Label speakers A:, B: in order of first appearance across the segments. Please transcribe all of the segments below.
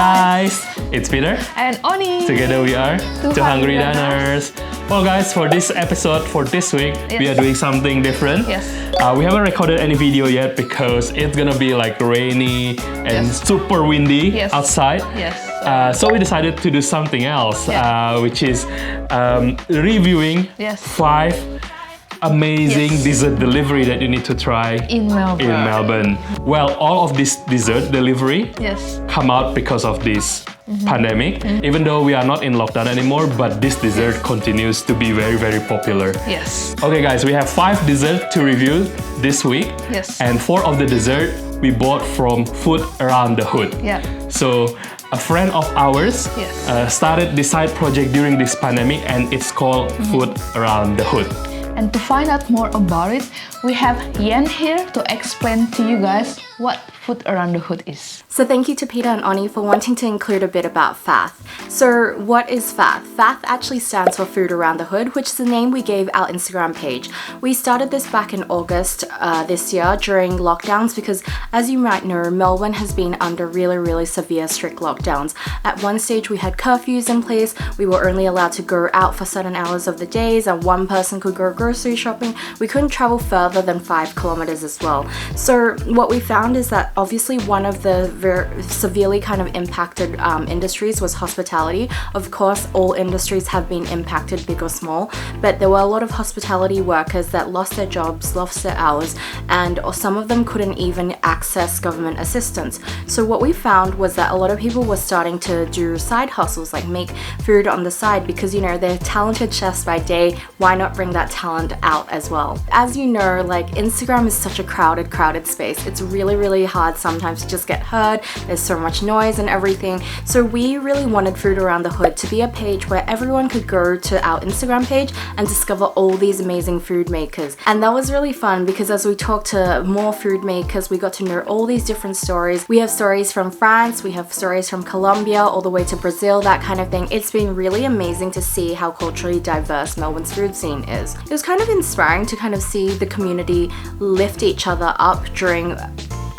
A: guys! It's Peter.
B: And Oni.
A: Together we are Two Hungry Diners. Well guys, for this episode, for this week, we are doing something different.
B: Yes.
A: We haven't recorded any video yet because it's gonna be like rainy and super windy outside.
B: Yes.
A: So we decided to do something else, which is reviewing 5 amazing dessert delivery that you need to try
B: in Melbourne.
A: Well, all of this dessert delivery come out because of this pandemic. Even though we are not in lockdown anymore, but this dessert continues to be very, very popular.
B: Yes.
A: Okay guys, we have 5 desserts to review this week.
B: Yes.
A: And 4 of the dessert we bought from Food Around the Hood.
B: Yeah.
A: So a friend of ours started this side project during this pandemic, and it's called Food Around the Hood.
B: And to find out more about it, we have Yen here to explain to you guys what Food Around the Hood is.
C: So thank you to Peter and Oni for wanting to include a bit about FATH. So what is FATH? FATH actually stands for Food Around the Hood, which is the name we gave our Instagram page. We started this back in August this year during lockdowns because, as you might know, Melbourne has been under really, really severe strict lockdowns. At one stage we had curfews in place, we were only allowed to go out for certain hours of the days, and one person could go grocery shopping. We couldn't travel further than 5 kilometers as well. So what we found is that obviously one of the very severely kind of impacted industries was hospitality. Of course, all industries have been impacted, big or small, but there were a lot of hospitality workers that lost their jobs, lost their hours, and some of them couldn't even access government assistance. So what we found was that a lot of people were starting to do side hustles, like make food on the side, because you know, they're talented chefs by day, why not bring that talent out as well? As you know, like Instagram is such a crowded space. It's really, really hard sometimes to just get heard. There's so much noise and everything. So we really wanted Food Around the Hood to be a page where everyone could go to our Instagram page and discover all these amazing food makers. And that was really fun because as we talked to more food makers, we got to know all these different stories. We have stories from France, we have stories from Colombia, all the way to Brazil, that kind of thing. It's been really amazing to see how culturally diverse Melbourne's food scene is. It was kind of inspiring to kind of see the community lift each other up during,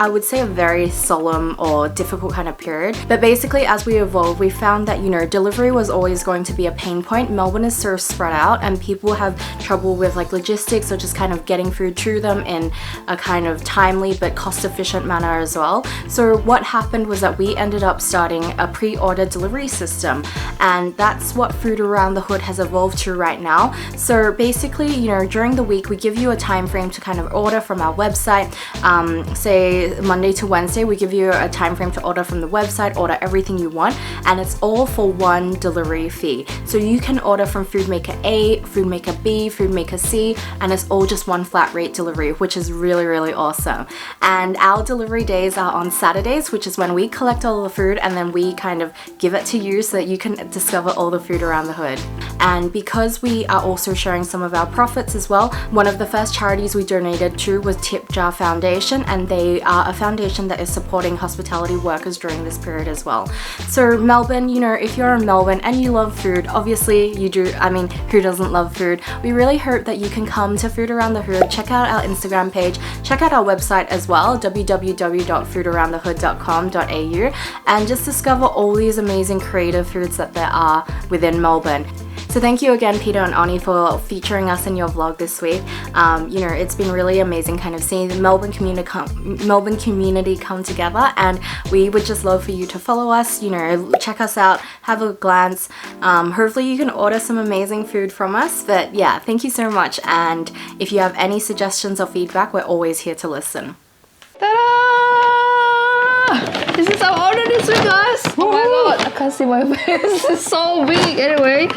C: I would say, a very solemn or difficult kind of period. But basically, as we evolved, we found that, you know, delivery was always going to be a pain point. Melbourne is so spread out and people have trouble with like logistics or just kind of getting food to them in a kind of timely but cost-efficient manner as well. So what happened was that we ended up starting a pre-order delivery system, and that's what Food Around the Hood has evolved to right now. So basically, you know, during the week, we give you a time frame to kind of order from our website. Say Monday to Wednesday, we give you a time frame to order from the website, order everything you want, and it's all for one delivery fee. So you can order from Food Maker A, Food Maker B, Food Maker C, and it's all just one flat rate delivery, which is really, really awesome. And our delivery days are on Saturdays, which is when we collect all the food and then we kind of give it to you so that you can discover all the food around the hood. And because we are also sharing some of our profits as well, one of the first charities we donated to was Tip Jar Foundation, and they are a foundation that is supporting hospitality workers during this period as well. So Melbourne, you know, if you're in Melbourne and you love food, obviously you do, I mean, who doesn't love food? We really hope that you can come to Food Around the Hood, check out our Instagram page, check out our website as well, www.foodaroundthehood.com.au, and just discover all these amazing creative foods that there are within Melbourne. So thank you again, Peter and Ani, for featuring us in your vlog this week. You know, it's been really amazing kind of seeing the Melbourne community come together, and we would just love for you to follow us, you know, check us out, have a glance. Hopefully you can order some amazing food from us. But yeah, thank you so much, and if you have any suggestions or feedback, we're always here to listen.
B: Ta-da! This is our order this week, guys. Oh my god, I can't see my face. It's so big. Anyway,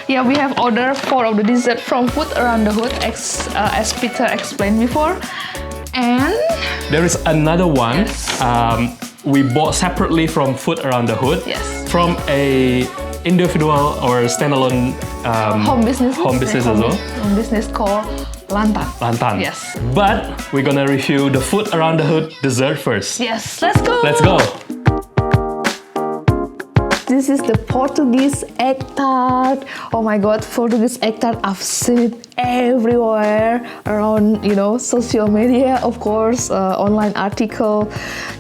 B: yeah, we have ordered 4 of the dessert from Food Around the Hood, as Peter explained before. And
A: there is another one we bought separately from Food Around the Hood, from a individual or standalone
B: home business
A: as well.
B: Home business called Lantan.
A: Yes. But we're gonna review the Food Around the Hood dessert first.
B: Yes, let's go.
A: Let's go.
B: This is the Portuguese Egg Tart. Oh my god, Portuguese Egg Tart, I've seen it everywhere around, you know, social media, of course, online article.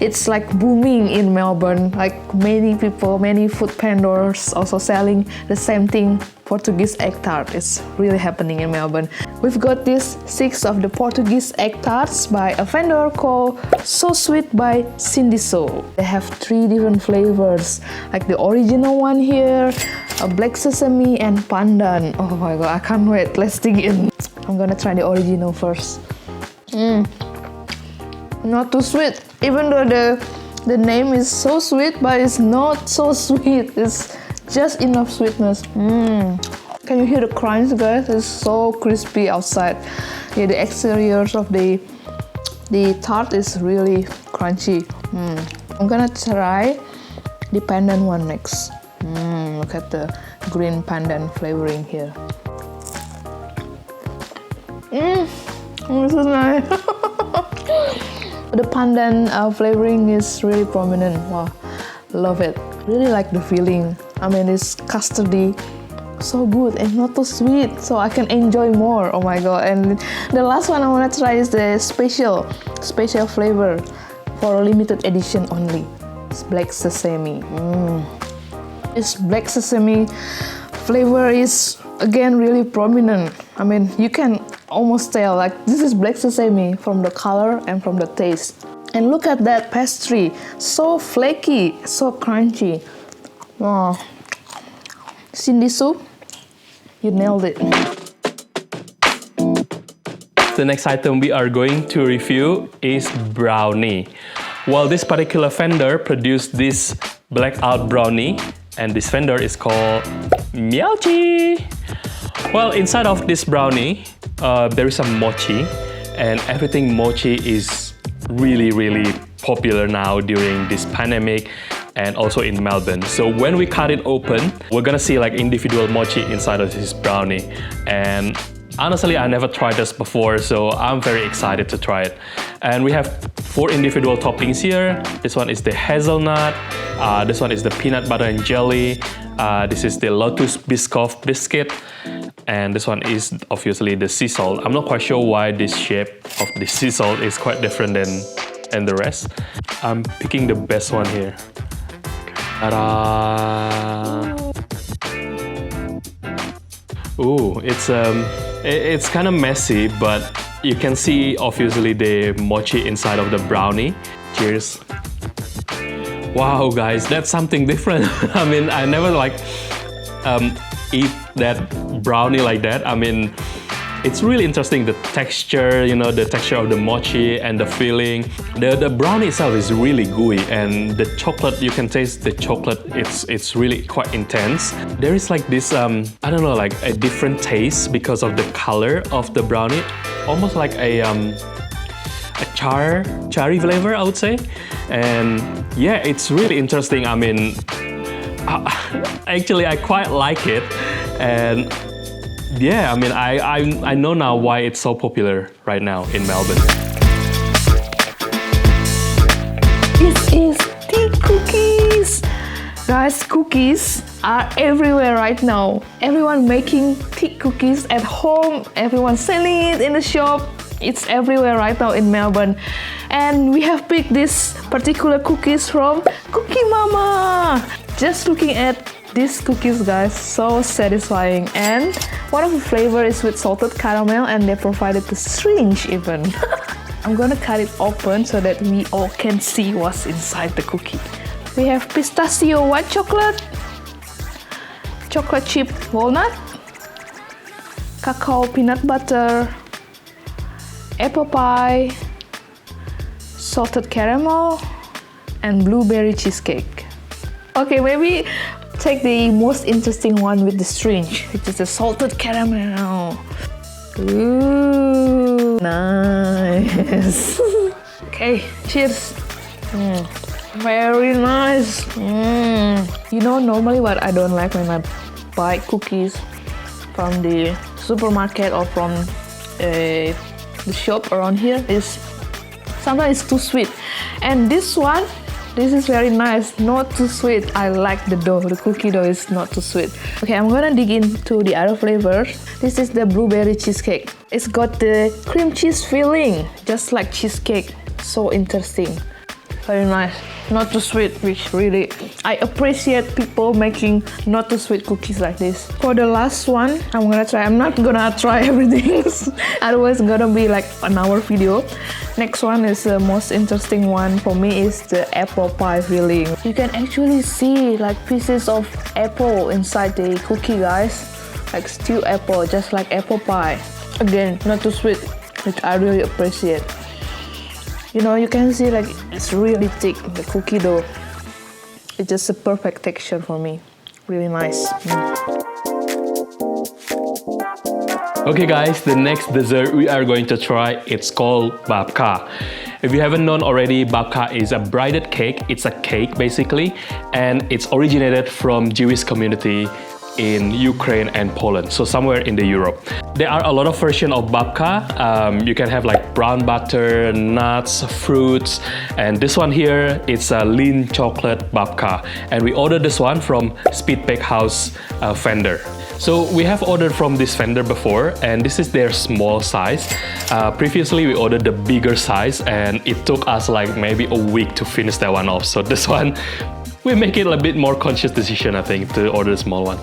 B: It's like booming in Melbourne. Like many people, many food vendors also selling the same thing. Portuguese egg tart is really happening in Melbourne. We've got this 6 of the Portuguese egg tarts by a vendor called So Sweet by Cindy So. They have 3 different flavors, like the original one here, a black sesame and pandan. Oh my god, I can't wait. Let's dig in. I'm gonna try the original first. Not too sweet, even though the name is so sweet, but it's not so sweet. It's just enough sweetness. Can you hear the crunch, guys? It's so crispy outside. Yeah, the exteriors of the tart is really crunchy. I'm gonna try the pandan one next. Look at the green pandan flavoring here. This is nice. The pandan flavoring is really prominent. Wow, love it. Really like the feeling. I mean, it's custardy, so good and not too sweet, so I can enjoy more. Oh my god! And the last one I wanna try is the special flavor for a limited edition only. It's black sesame. This black sesame flavor is again really prominent. I mean, you can almost tell like this is black sesame from the color and from the taste. And look at that pastry, so flaky, so crunchy. Oh, Cindy So, you nailed it.
A: The next item we are going to review is brownie. Well, this particular vendor produced this blackout brownie, and this vendor is called Mochi. Well, inside of this brownie, there is some mochi, and everything mochi is really popular now during this pandemic and also in Melbourne. So when we cut it open, we're gonna see like individual mochi inside of this brownie. And honestly, I never tried this before, so I'm very excited to try it. And we have 4 individual toppings here. This one is the hazelnut, this one is the peanut butter and jelly, this is the lotus biscoff biscuit, and this one is obviously the sea salt. I'm not quite sure why this shape of the sea salt is quite different than the rest. I'm picking the best one here. Ta-da! Ooh, it's kind of messy, but you can see obviously the mochi inside of the brownie. Cheers! Wow, guys, that's something different. I mean, I never eat that brownie like that. I mean, it's really interesting, the texture, you know, the texture of the mochi and the filling. The brownie itself is really gooey, and the chocolate, you can taste the chocolate, it's really quite intense. There is like this, I don't know, like a different taste because of the color of the brownie. Almost like a cherry flavor, I would say. And yeah, it's really interesting. I mean, actually, I quite like it. And yeah, I mean, I know now why it's so popular right now in Melbourne.
B: This is tea cookies. Guys, cookies are everywhere right now. Everyone making tea cookies at home. Everyone selling it in the shop. It's everywhere right now in Melbourne. And we have picked this particular cookies from Cookie Mama. Just looking at these cookies, guys, so satisfying. And one of the flavor is with salted caramel, and they provided the syringe even. I'm gonna cut it open so that we all can see what's inside the cookie. We have pistachio white chocolate, chocolate chip walnut, cacao peanut butter, apple pie, salted caramel, and blueberry cheesecake. Okay, maybe take the most interesting one with the syringe, which is the salted caramel. Ooh, nice. Okay, cheers. Very nice. You know, normally what I don't like when I buy cookies from the supermarket or from the shop around here is sometimes it's too sweet. And this one This is very nice, not too sweet. I like the dough, the cookie dough is not too sweet. Okay, I'm gonna dig into the other flavor. This is the blueberry cheesecake. It's got the cream cheese filling, just like cheesecake. So interesting. Very nice. Not too sweet, which really, I appreciate people making not too sweet cookies like this. For the last one, I'm not gonna try everything, otherwise it's gonna be like an hour video. Next one is the most interesting one for me, is the apple pie filling. You can actually see like pieces of apple inside the cookie, guys. Like stewed apple, just like apple pie. Again, not too sweet, which I really appreciate. You know, you can see like it's really thick, the cookie dough. It's just a perfect texture for me. Really nice.
A: Okay guys, the next dessert we are going to try, it's called Babka. If you haven't known already, Babka is a braided cake. It's a cake basically, and it's originated from Jewish community in Ukraine and Poland, so somewhere in the Europe. There are a lot of versions of babka. You can have like brown butter, nuts, fruits, and this one here, it's a lean chocolate babka. And we ordered this one from Speed Bake House vendor. So we have ordered from this vendor before, and this is their small size. Previously we ordered the bigger size, and it took us like maybe a week to finish that one off. So this one, we make it a bit more conscious decision, I think, to order a small one.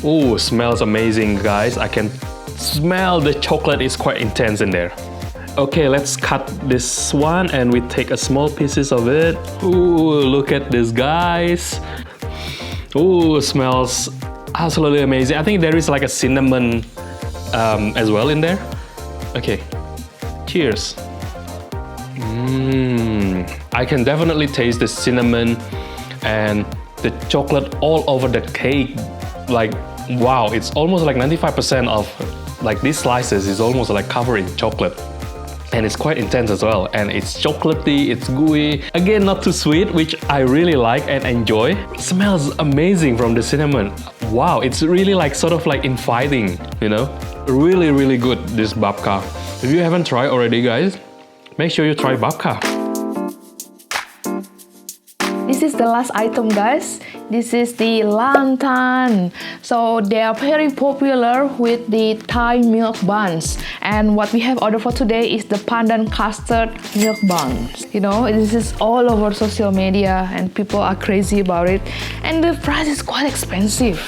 A: Oh, smells amazing, guys. I can smell the chocolate is quite intense in there. Okay, let's cut this one and we take a small pieces of it. Ooh, look at this, guys. Ooh, smells absolutely amazing. I think there is like a cinnamon as well in there. Okay, cheers. I can definitely taste the cinnamon and the chocolate all over the cake. Like, wow, it's almost like 95% of like these slices is almost like covered in chocolate. And it's quite intense as well. And it's chocolatey, it's gooey. Again, not too sweet, which I really like and enjoy. It smells amazing from the cinnamon. Wow, it's really like sort of like inviting, you know? Really, really good, this babka. If you haven't tried already, guys, make sure you try babka.
B: This is the last item, guys. This is the lantan. So they are very popular with the Thai milk buns. And what we have ordered for today is the pandan custard milk buns. You know, this is all over social media and people are crazy about it. And the price is quite expensive.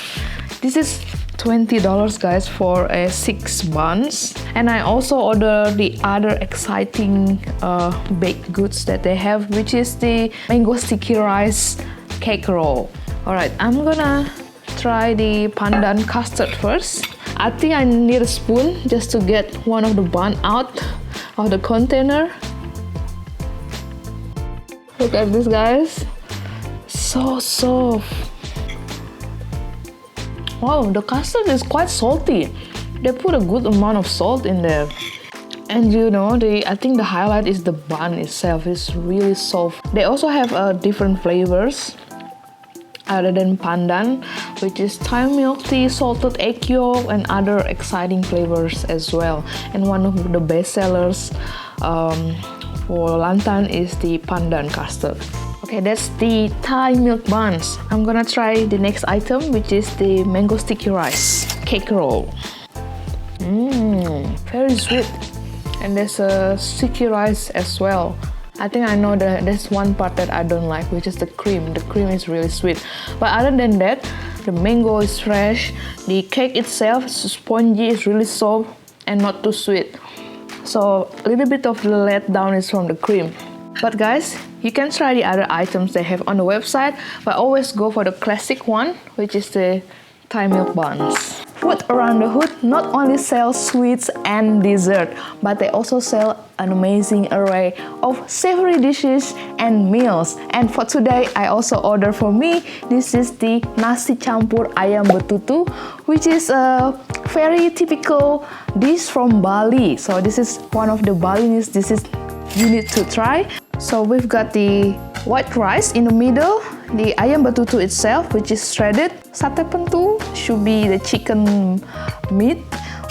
B: This is $20, guys, for 6 buns. And I also ordered the other exciting baked goods that they have, which is the mango sticky rice cake roll. Alright, I'm gonna try the pandan custard first. I think I need a spoon just to get one of the bun out of the container. Look at this, guys. So soft. Wow, the custard is quite salty. They put a good amount of salt in there. And you know, I think the highlight is the bun itself. It's really soft. They also have different flavors other than pandan, which is Thai milk tea, salted egg yolk, and other exciting flavors as well. And one of the best sellers for lantan is the pandan custard. Okay, that's the Thai milk buns. I'm gonna try the next item, which is the mango sticky rice cake roll. Very sweet. And there's a sticky rice as well. I think I know that there's one part that I don't like, which is the cream. The cream is really sweet. But other than that, the mango is fresh. The cake itself is spongy, it's really soft and not too sweet. So a little bit of the letdown is from the cream. But guys, you can try the other items they have on the website, but always go for the classic one, which is the Thai milk buns. Food Around the Hood not only sells sweets and dessert, but they also sell an amazing array of savory dishes and meals. And for today, I also ordered for me, this is the Nasi Campur Ayam Betutu, which is a very typical dish from Bali. So this is one of the Balinese dishes you need to try. So we've got the white rice in the middle, the ayam betutu itself, which is shredded. Sate pentu should be the chicken meat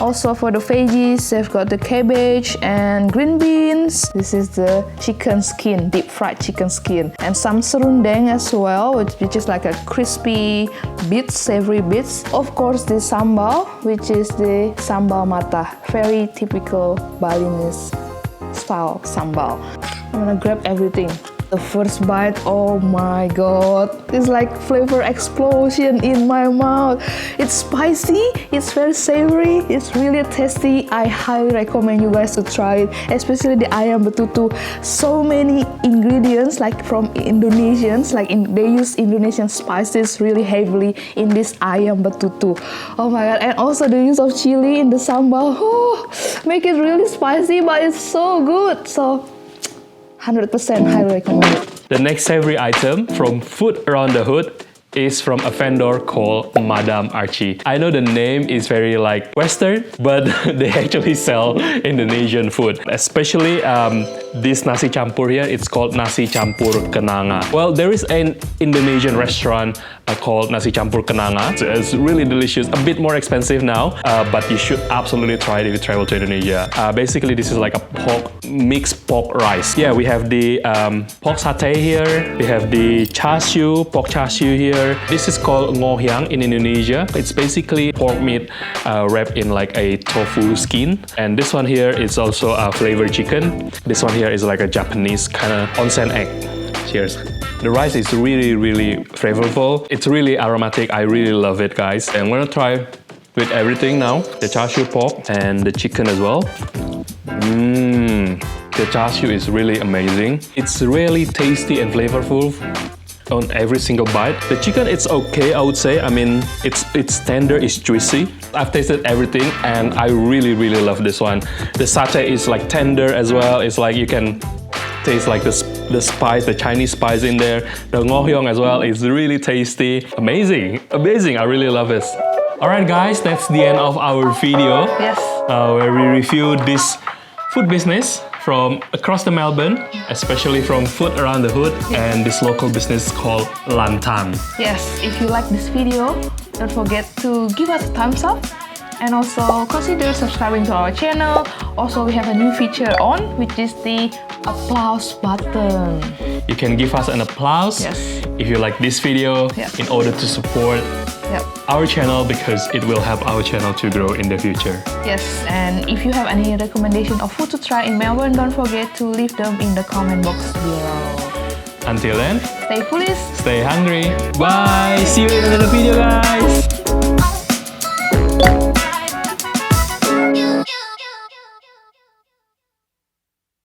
B: Also for the veggies, they've got the cabbage and green beans. This is the chicken skin, deep fried chicken skin. And some serundeng as well, which is like a crispy bits, savory bits. Of course, the sambal, which is the sambal mata, very typical Balinese style sambal. I'm gonna grab everything. The first bite, oh my god, it's like flavor explosion in my mouth. It's spicy, it's very savory, it's really tasty. I highly recommend you guys to try it, especially the ayam betutu. So many ingredients like from Indonesians, they use Indonesian spices really heavily in this ayam betutu. Oh my god, and also the use of chili in the sambal, make it really spicy, but it's so good. So 100% highly recommend it.
A: The next savory item from Food Around the Hood is from a vendor called Madame Archie. I know the name is very like Western, but they actually sell Indonesian food. Especially this nasi campur here, it's called Nasi Campur Kenanga. Well, there is an Indonesian restaurant called Nasi Campur Kenanga. It's really delicious, a bit more expensive now, but you should absolutely try it if you travel to Indonesia. Basically, this is like a mixed pork rice. Yeah, we have the pork satay here, we have the char siu, pork char siu here. This is called ngohiang in Indonesia. It's basically pork meat wrapped in like a tofu skin. And this one here is also a flavored chicken. This one here is like a Japanese kind of onsen egg. Cheers. The rice is really, really flavorful. It's really aromatic. I really love it, guys. And I'm gonna try with everything now. The char siu pork and the chicken as well. The char siu is really amazing. It's really tasty and flavorful on every single bite. The chicken, it's okay, I would say. I mean, it's tender, it's juicy. I've tasted everything and I really, really love this one. The satay is like tender as well. It's like you can taste like the spice, the Chinese spice in there. The ngohiang as well is really tasty. Amazing, amazing. I really love this. Alright guys, that's the end of our video.
B: Yes.
A: Where we reviewed this food business from across the Melbourne, especially from Food Around the Hood, and this local business called Lantan.
B: Yes, if you like this video, don't forget to give us a thumbs up and also consider subscribing to our channel. Also, we have a new feature on, which is the applause button.
A: You can give us an applause if you like this video in order to support our channel, because it will help our channel to grow in the future.
B: Yes, and if you have any recommendation of food to try in Melbourne, don't forget to leave them in the comment box below.
A: Until then,
B: stay foolish,
A: stay hungry. Bye! See you in another video, guys!